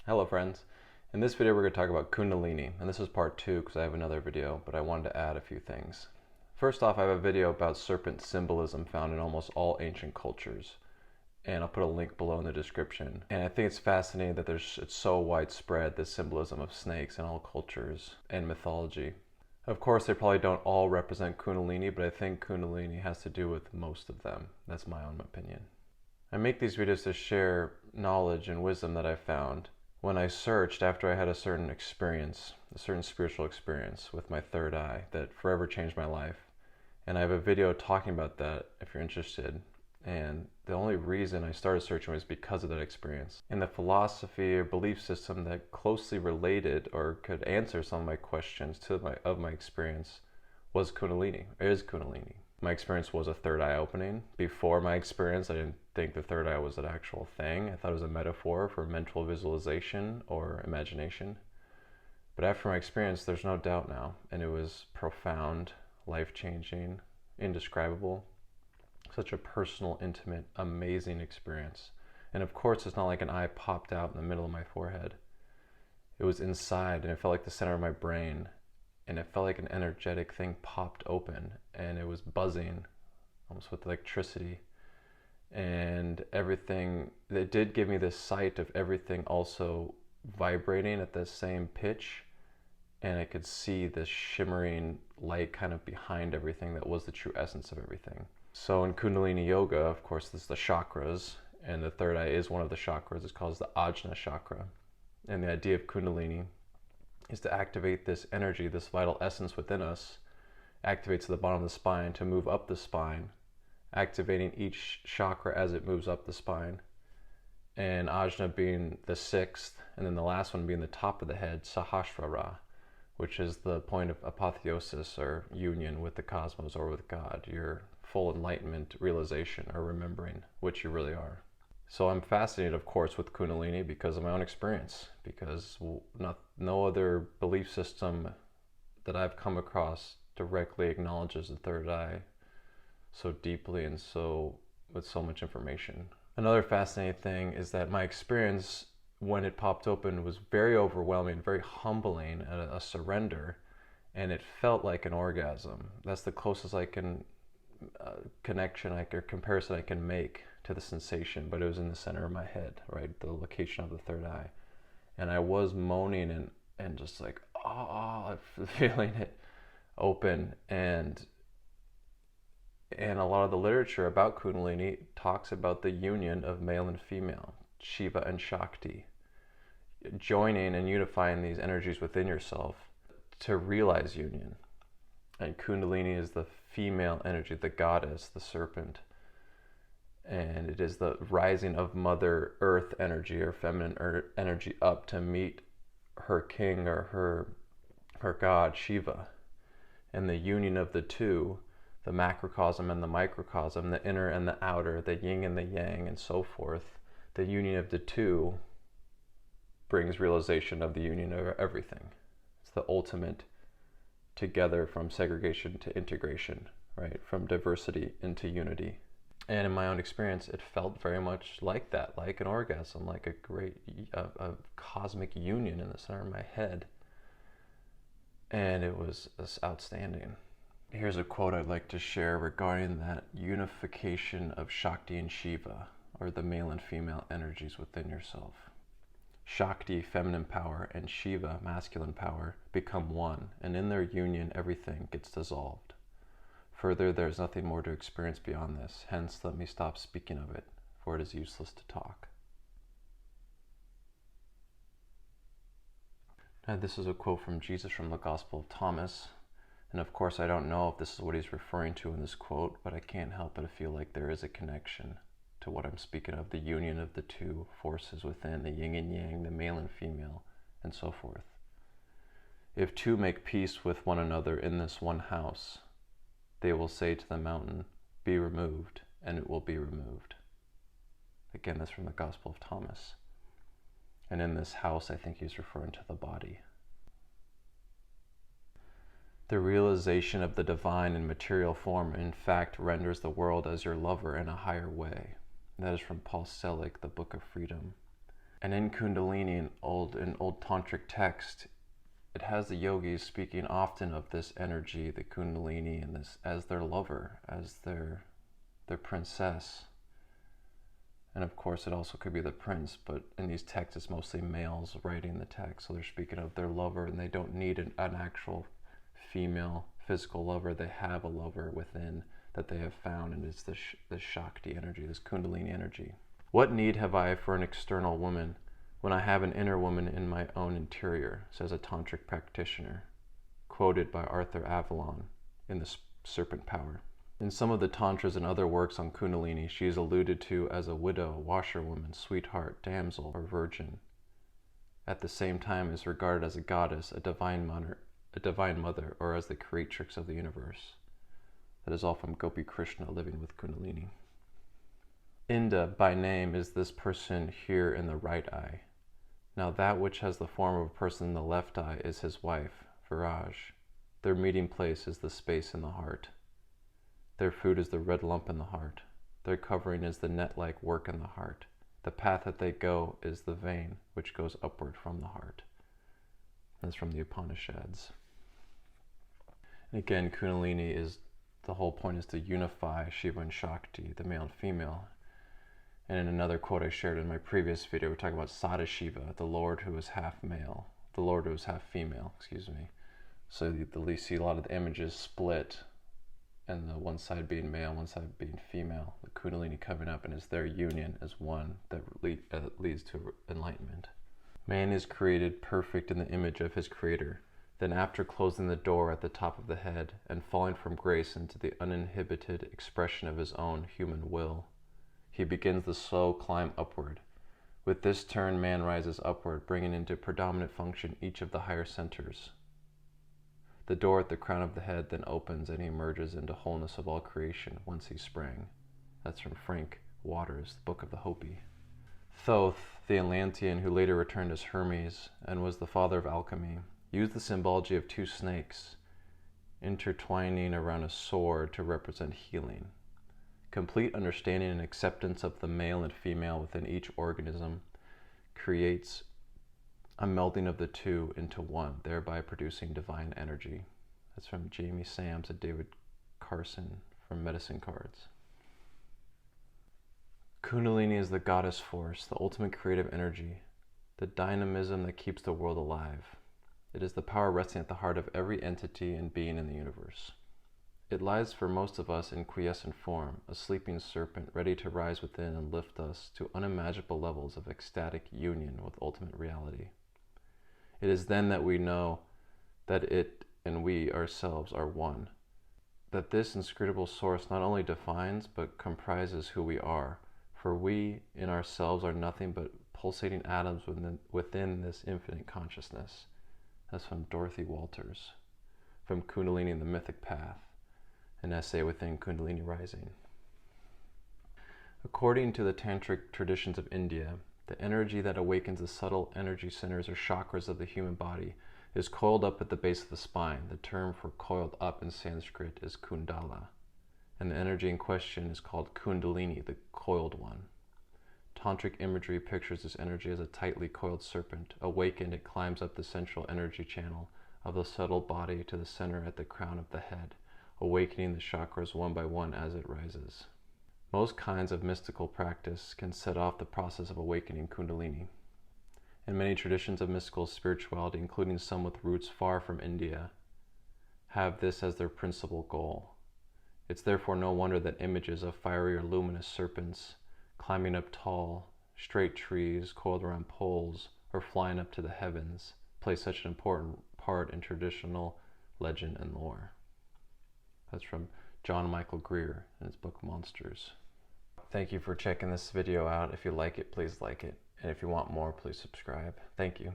Hello friends. In this video we're going to talk about Kundalini, and this is part 2 because I have another video, but I wanted to add a few things. First off, I have a video about serpent symbolism found in almost all ancient cultures, and I'll put a link below in the description. And I think it's fascinating that it's so widespread, this symbolism of snakes in all cultures and mythology. Of course, they probably don't all represent Kundalini, but I think Kundalini has to do with most of them. That's my own opinion. I make these videos to share knowledge and wisdom that I found when I searched after I had a certain experience, a certain spiritual experience with my third eye that forever changed my life. And I have a video talking about that if you're interested. And the only reason I started searching was because of that experience. And the philosophy or belief system that closely related or could answer some of my questions of my experience was Kundalini, is Kundalini. My experience was a third eye opening. Before my experience, I didn't think the third eye was an actual thing. I thought it was a metaphor for mental visualization or imagination. But after my experience, there's no doubt now. And it was profound, life-changing, indescribable. Such a personal, intimate, amazing experience. And of course, it's not like an eye popped out in the middle of my forehead. It was inside, and it felt like the center of my brain. And it felt like an energetic thing popped open, and it was buzzing, almost with electricity. And everything, it did give me this sight of everything also vibrating at the same pitch. And I could see this shimmering light kind of behind everything that was the true essence of everything. So in Kundalini Yoga, of course, there's the chakras, and the third eye is one of the chakras. It's called the Ajna chakra. And the idea of Kundalini is to activate this energy, this vital essence within us, activates to the bottom of the spine to move up the spine, activating each chakra as it moves up the spine. And Ajna being the sixth, and then the last one being the top of the head, Sahasrara, which is the point of apotheosis or union with the cosmos or with God, your full enlightenment realization or remembering what you really are. So I'm fascinated, of course, with Kundalini because of my own experience, because no other belief system that I've come across directly acknowledges the third eye so deeply and with so much information. Another fascinating thing is that my experience when it popped open was very overwhelming, very humbling, a surrender, and it felt like an orgasm. That's the closest I can connection or comparison I can make to the sensation, but it was in the center of my head, right, the location of the third eye. And I was moaning and just like, feeling it open. And a lot of the literature about Kundalini talks about the union of male and female, Shiva and Shakti, joining and unifying these energies within yourself to realize union. And Kundalini is the female energy, the goddess, the serpent. And it is the rising of Mother Earth energy or feminine energy up to meet her king or her god, Shiva. And the union of the two, the macrocosm and the microcosm, the inner and the outer, the yin and the yang, and so forth, the union of the two brings realization of the union of everything. It's the ultimate together from segregation to integration, right? From diversity into unity. And in my own experience, it felt very much like that, like an orgasm, like a great a cosmic union in the center of my head. And it was outstanding. Here's a quote I'd like to share regarding that unification of Shakti and Shiva, or the male and female energies within yourself. Shakti, feminine power, and Shiva, masculine power, become one, and in their union everything gets dissolved. Further, there is nothing more to experience beyond this, hence let me stop speaking of it, for it is useless to talk. Now, this is a quote from Jesus from the Gospel of Thomas, and of course I don't know if this is what he's referring to in this quote, but I can't help but feel like there is a connection to what I'm speaking of, the union of the two forces within, the yin and yang, the male and female, and so forth. If two make peace with one another in this one house, they will say to the mountain, be removed, and it will be removed. Again, that's from the Gospel of Thomas. And in this house, I think he's referring to the body. The realization of the divine in material form, in fact, renders the world as your lover in a higher way. That is from Paul Selig, The Book of Freedom. And in Kundalini, in old tantric text, it has the yogis speaking often of this energy, the Kundalini, and this as their lover, as their princess. And of course, it also could be the prince, but in these texts, it's mostly males writing the text. So they're speaking of their lover, and they don't need an actual female physical lover. They have a lover within that they have found, and it's this Shakti energy, this Kundalini energy. What need have I for an external woman when I have an inner woman in my own interior, says a tantric practitioner, quoted by Arthur Avalon in the Serpent Power. In some of the tantras and other works on Kundalini, she is alluded to as a widow, washerwoman, sweetheart, damsel, or virgin. At the same time is regarded as a goddess, a divine mother, or as the creatrix of the universe. That is all from Gopi Krishna, Living with Kundalini. Inda, by name, is this person here in the right eye. Now that which has the form of a person in the left eye is his wife, Viraj. Their meeting place is the space in the heart. Their food is the red lump in the heart. Their covering is the net-like work in the heart. The path that they go is the vein, which goes upward from the heart. That's from the Upanishads. And again, Kundalini is, the whole point is to unify Shiva and Shakti, the male and female. And in another quote I shared in my previous video, we're talking about Sadashiva, the Lord who is half male, the Lord who is half female, excuse me. So you see a lot of the images split, and the one side being male, one side being female, the Kundalini coming up, and it's their union as one that leads to enlightenment. Man is created perfect in the image of his creator. Then after closing the door at the top of the head and falling from grace into the uninhibited expression of his own human will, he begins the slow climb upward. With this turn, man rises upward, bringing into predominant function each of the higher centers. The door at the crown of the head then opens, and he emerges into wholeness of all creation, whence he sprang. That's from Frank Waters, the Book of the Hopi. Thoth, the Atlantean who later returned as Hermes and was the father of alchemy, used the symbology of two snakes intertwining around a sword to represent healing. Complete understanding and acceptance of the male and female within each organism creates a melding of the two into one, thereby producing divine energy. That's from Jamie Sams and David Carson from Medicine Cards. Kundalini is the goddess force, the ultimate creative energy, the dynamism that keeps the world alive. It is the power resting at the heart of every entity and being in the universe. It lies for most of us in quiescent form, a sleeping serpent ready to rise within and lift us to unimaginable levels of ecstatic union with ultimate reality. It is then that we know that it and we ourselves are one, that this inscrutable source not only defines but comprises who we are, for we in ourselves are nothing but pulsating atoms within this infinite consciousness. That's from Dorothy Walters, from Kundalini and the Mythic Path, an essay within Kundalini Rising. According to the tantric traditions of India, the energy that awakens the subtle energy centers or chakras of the human body is coiled up at the base of the spine. The term for coiled up in Sanskrit is kundala, and the energy in question is called Kundalini, the coiled one. Tantric imagery pictures this energy as a tightly coiled serpent. Awakened, it climbs up the central energy channel of the subtle body to the center at the crown of the head, awakening the chakras one by one as it rises. Most kinds of mystical practice can set off the process of awakening Kundalini. And many traditions of mystical spirituality, including some with roots far from India, have this as their principal goal. It's therefore no wonder that images of fiery or luminous serpents climbing up tall, straight trees, coiled around poles, or flying up to the heavens play such an important part in traditional legend and lore. That's from John Michael Greer in his book Monsters. Thank you for checking this video out. If you like it, please like it. And if you want more, please subscribe. Thank you.